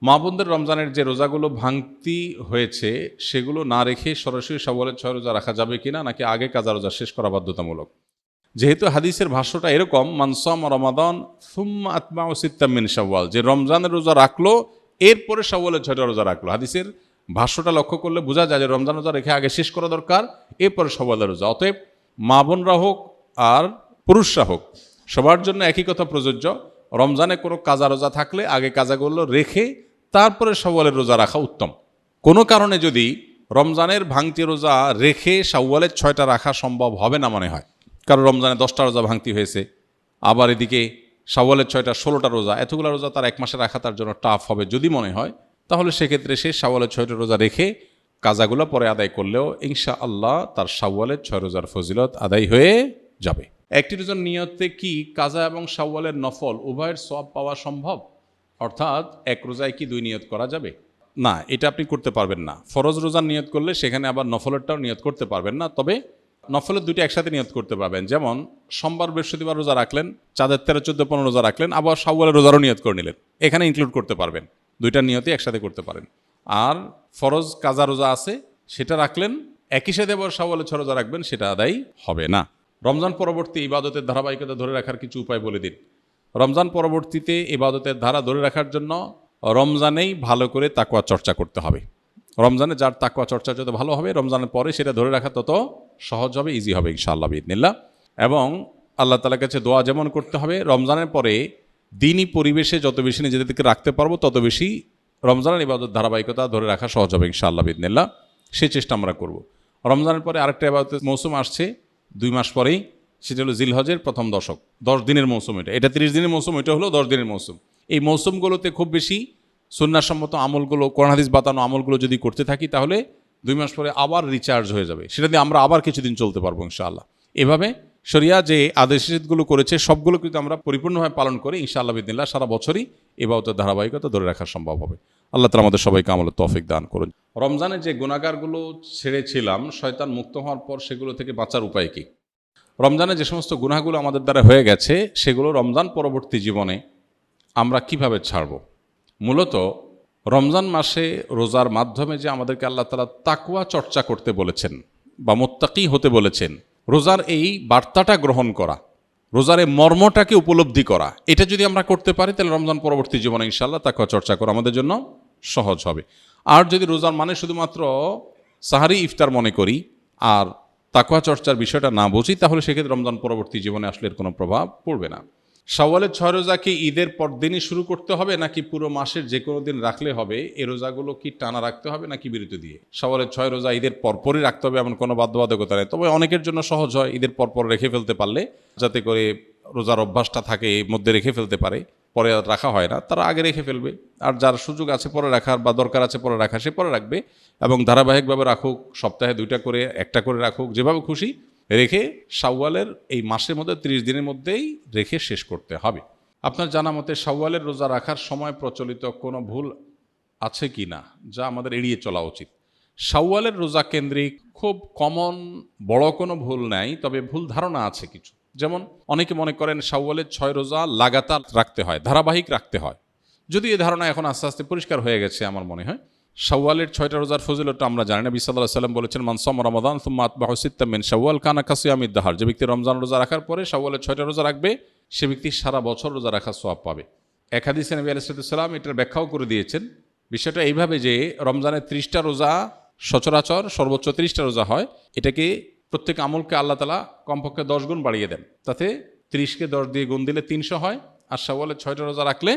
মা বোনদের রমজানের যে রোজাগুলো ভাঙতি হয়েছে সেগুলো না রেখে সরাসরি শাওয়ালের 6 রোজা রাখা যাবে কিনা, নাকি আগে কাজা রোজা শেষ করা বাধ্যতামূলক? যেহেতু হাদিসের ভাষ্যটা এরকম, মান সামা রমাদান সুম্মা আতবাউ সিত্তাম মিন শাওয়াল, যে রমজানের রোজা রাখলো এরপরে শাওয়ালের 6টা রোজা রাখলো, হাদিসের ভাষ্যটা লক্ষ্য করলে বোঝা যায় যে রমজান রোজা রেখে আগে শেষ করা দরকার, এরপরে শাওয়ালের রোজা। অতএব মা বোনরা হোক আর পুরুষরা হোক সবার জন্য একই কথা প্রযোজ্য। রমজানে কোনো কাজা রোজা থাকলে আগে কাজাগুলো রেখে তারপরে শাওয়ালের রোজা রাখা উত্তম। কোনো কারণে যদি রমজানের ভাঙতি রোজা রেখে শাওয়ালের 6টা রাখা সম্ভব হবে না মনে হয়, কারণ রমজানে 10টা রোজা ভাঙতি হয়েছে, আবার এদিকে শাওয়ালের 6টা 16টা রোজা, এতগুলো রোজা তার এক মাসে রাখা তার জন্য টাফ হবে যদি মনে হয়, তাহলে সেক্ষেত্রে সে শাওয়ালের 6টা রোজা রেখে কাজাগুলো পরে আদায় করলেও ইনশাআল্লাহ তার শাওয়ালের 6 রোজার ফজিলত আদায় হয়ে যাবে। একটি রোজার নিয়তে কি কাজা এবং শাওয়ালের নফল উভয়ের সওয়াব পাওয়া সম্ভব? অর্থাৎ এক রোজায় কি 2 নিয়ত করা যাবে? না, এটা আপনি করতে পারবেন না। ফরজ রোজার নিয়ত করলে সেখানে আবার নফলেরটাও নিয়ত করতে পারবেন না, তবে নফলের 2টি একসাথে নিয়ত করতে পারবেন। যেমন সোমবার বৃহস্পতিবার রোজা রাখলেন, চাঁদের 13, 14, 15 রোজা রাখলেন, আবার শাওয়ালের রোজারও নিয়ত করে নিলেন, এখানে ইনক্লুড করতে পারবেন, 2টা নিয়তই একসাথে করতে পারেন। আর ফরজ কাজা রোজা আছে সেটা রাখলেন, একই সাথে আবার শাওয়ালের 6 রোজা রাখবেন, সেটা আদায় হবে না। রমজান পরবর্তী ইবাদতের ধারাবাহিকতা ধরে রাখার কিছু উপায় বলে দিন। রমজান পরবর্তীতে ইবাদতের ধারা ধরে রাখার জন্য রমজানেই ভালো করে তাকওয়া চর্চা করতে হবে। রমজানে যার তাকওয়া চর্চা যত ভালো হবে, রমজানের পরে সেটা ধরে রাখা তত সহজ হবে, ইজি হবে ইনশাআল্লাহ বিইذনিল্লাহ। এবং আল্লাহ তাআলার কাছে দোয়া যেমন করতে হবে, রমজানের পরে দিনই পরিবেশে যত বেশি নিজেদেরকে রাখতে পারবো তত বেশি রমজানের ইবাদত ধারাবাহিকতা ধরে রাখা সহজ হবে ইনশাআল্লাহ বিইذনিল্লাহ। সেই চেষ্টা আমরা করব। রমজানের পরে আরেকটা ইবাদতের মৌসুম আসছে 2 মাস পরেই, সেটা হলো জিলহজের প্রথম দশক, 10 দিনের মৌসুম। এটা 30 দিনের মৌসুম, এটা হলো 10 দিনের মৌসুম। এই মৌসুমগুলোতে খুব বেশি সুন্নাহসম্মত আমলগুলো, কোরআন হাদিস বাতানো আমলগুলো যদি করতে থাকি তাহলে 2 মাস পরে আবার রিচার্জ হয়ে যাবে, সেটা দিয়ে আমরা আবার কিছুদিন চলতে পারবো ইনশাআল্লাহ। এভাবে শরিয়া যে আদেশগুলো করেছে সবগুলো কিন্তু আমরা পরিপূর্ণভাবে পালন করি ইনশাআল্লাহ বিইذনিল্লাহ, সারা বছরই ইবাদতের ধারাবাহিকতা ধরে রাখা সম্ভব হবে। আল্লাহ তাআলা আমাদের সবাইকে আমলের তৌফিক দান করুন। রমজানে যে গুনাহগারগুলো ছেড়েছিলাম শয়তান মুক্ত হওয়ার পর সেগুলো থেকে বাঁচার উপায় কি? রমজানে যে সমস্ত গুনাহগুলো আমাদের দ্বারা হয়ে গেছে সেগুলো রমজান পরবর্তী জীবনে আমরা কিভাবে ছাড়ব? মূলত রমজান মাসে রোজার মাধ্যমে যে আমাদেরকে আল্লাহ তাআলা তাকওয়া চর্চা করতে বলেছেন বা মুত্তাকি হতে বলেছেন, রোজার এই বার্তাটা গ্রহণ করা, রোজার এই মর্মটাকে উপলব্ধি করা, এটা যদি আমরা করতে পারি তাহলে রমজান পরবর্তী জীবনে ইনশাআল্লাহ তাকওয়া চর্চা করা আমাদের জন্য সহজ হবে। আর যদি রোজার মানে শুধুমাত্র সাহারি ইফতার মনে করি আর তাকওয়া চর্চার বিষয়টা না বুঝি, তাহলে সেক্ষেত্রে রমজান পরবর্তী জীবনে আসলে এর কোনো প্রভাব পড়বে না। শাওয়ালের 6 রোজা কি ঈদের পরদিনই শুরু করতে হবে, নাকি পুরো মাসের যে কোনো দিন রাখলে হবে? এই রোজাগুলো কি টানা রাখতে হবে নাকি বিরতি দিয়ে? শাওয়ালের 6 রোজা ঈদের পরপরই রাখতে হবে এমন কোনো বাধ্যবাধকতা নেই, তবে অনেকের জন্য সহজ হয় ঈদের পরপর রেখে ফেলতে পারলে, যাতে করে রোজার অভ্যাসটা থাকে, এর মধ্যে রেখে ফেলতে পারে, পরে আর রাখা হয় না, তারা আগে রেখে ফেলবে। আর যার সুযোগ আছে পরে রাখার বা দরকার আছে পরে রাখা, সে পরে রাখবে এবং ধারাবাহিকভাবে রাখুক, সপ্তাহে 2টা করে 1টা করে রাখুক, যেভাবে খুশি রেখে শাওয়ালের এই মাসের মধ্যে 30 দিনের মধ্যেই রেখে শেষ করতে হবে। আপনার জানা মতে শাওয়ালের রোজা রাখার সময় প্রচলিত কোনো ভুল আছে কি না যা আমাদের এড়িয়ে চলা উচিত? শাওয়ালের রোজা কেন্দ্রিক খুব কমন বড় কোনো ভুল নাই, তবে ভুল ধারণা আছে কিছু। যেমন অনেকে মনে করেন শাওয়ালের 6 রোজা লাগাতার রাখতে হয়, ধারাবাহিক রাখতে হয়। যদি এই ধারণা এখন আস্তে আস্তে পরিষ্কার হয়ে গেছে আমার মনে হয়। শাওয়ালের 6টা রোজার ফজিলতটা আমরা জানি। নবী সাল্লাল্লাহু আলাইহি ওয়াসাল্লাম বলেছেন, মান সামা রমাদান সুম্মা আতবাহু সিত্তাম মিন শাওয়াল কানা কাসিয়ামিদ দাহর। যে ব্যক্তি রমজান রোজা রাখার পরে শাওয়ালের 6টা রোজা রাখবে সে ব্যক্তি সারা বছর রোজা রাখার সওয়াব পাবে। এক হাদিসে নবী আলাইহিস সালাম এটার ব্যাখ্যাও করে দিয়েছেন। বিষয়টা এইভাবে যে রমজানের 30টা রোজা সচরাচর সর্বোচ্চ 30টা রোজা হয়, এটাকে প্রত্যেক আমলকে আল্লাহ তাআলা কমপক্ষে 10 গুণ বাড়িয়ে দেন, তাতে 30কে 10 দিয়ে গুণ দিলে 300 হয়, আর শাওয়ালের 6টা রোজা রাখলে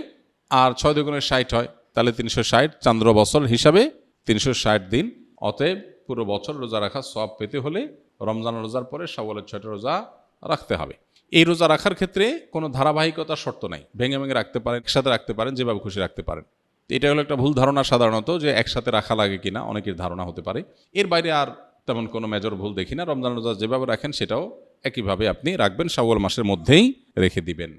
আর 6 দুগুণে 60 হয়, তাহলে 360 চান্দ্র বছর হিসাবে 360 দিন। অতএব পুরো বছর রোজা রাখার সওয়াব পেতে হলে রমজান রোজার পরে শাওয়ালের 6টা রোজা রাখতে হবে। এই রোজা রাখার ক্ষেত্রে কোনো ধারাবাহিকতার শর্ত নাই, ভেঙে ভেঙে রাখতে পারেন, একসাথে রাখতে পারেন, যেভাবে খুশি রাখতে পারেন। এটা হলো একটা ভুল ধারণা সাধারণত, যে একসাথে রাখা লাগে কিনা অনেকের ধারণা হতে পারে। এর বাইরে আর তেমন কোনো মেজর ভুল দেখি না। রমজান রোজা যেভাবে রাখেন সেটাও একইভাবে আপনি রাখবেন, শাওয়াল মাসের মধ্যেই রেখে দিবেন।